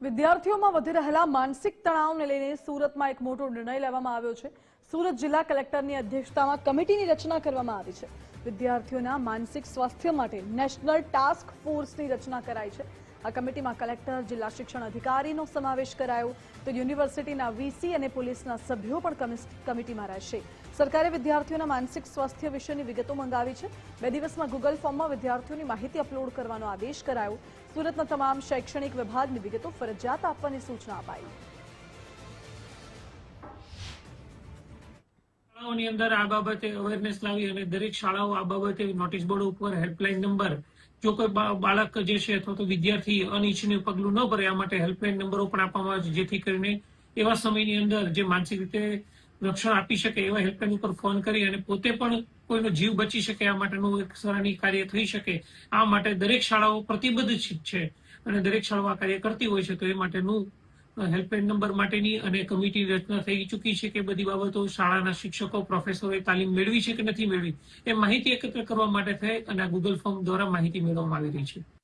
વિદ્યાર્થીઓમાં વધી રહેલા માનસિક તણાવને લઈને સુરતમાં એક મોટો નિર્ણય લેવામાં આવ્યો છે। સુરત જિલ્લા કલેક્ટરની અધ્યક્ષતામાં કમિટીની રચના કરવામાં આવી છે। વિદ્યાર્થીઓના માનસિક સ્વાસ્થ્ય માટે નેશનલ ટાસ્ક ફોર્સની રચના કરાઈ છે। આ કમિટીમાં કલેક્ટર, જિલ્લા શિક્ષણ અધિકારીનો સમાવેશ કરાયો તો યુનિવર્સિટીના વીસી અને પોલીસના સભ્યો પણ કમિટીમાં રહેશે। સરકારે વિદ્યાર્થીઓના માનસિક સ્વાસ્થ્ય વિશેની વિગતો મંગાવી છે। 2 દિવસમાં ગૂગલ ફોર્મમાં વિદ્યાર્થીઓની માહિતી અપલોડ કરવાનો આદેશ કરાયો। સુરતના તમામ શૈક્ષણિક વિભાગની વિગતો ફરજિયાત આપવાની સૂચના અપાઈ। શાળાઓની અંદર આ બાબતે અવેરનેસ લાવી અને દરેક શાળાઓ આ બાબતે નોટિસ બોર્ડ ઉપર હેલ્પલાઇન નંબર, જો કોઈ બાળક જે છે અથવા તો વિદ્યાર્થી અનિચ્છનીય પગલું ન ભરે, આ માટે હેલ્પલાઇન નંબરો પણ આપવામાં આવે છે, જેથી કરીને એવા સમયની અંદર જે માનસિક રીતે રક્ષણ આપી શકે એવા હેલ્પલાઇન ઉપર ફોન કરી અને પોતે પણ કોઈનો જીવ બચી શકે આ માટેનું એક સરાહનીય કાર્ય થઈ શકે, આ માટે દરેક શાળાઓ પ્રતિબદ્ધ છે અને દરેક શાળાઓ આ કાર્ય કરતી હોય છે। તો એ માટેનું હેલ્પલાઇન નંબર માટેની અને કમિટીની રચના થઈ ચૂકી છે કે બધી બાબતો શાળાના શિક્ષકો, પ્રોફેસરોએ તાલીમ મેળવી છે કે નથી મેળવી, એ માહિતી એકત્ર કરવા માટે થઈ અને આ ગૂગલ ફોર્મ દ્વારા માહિતી મેળવવામાં આવી રહી છે।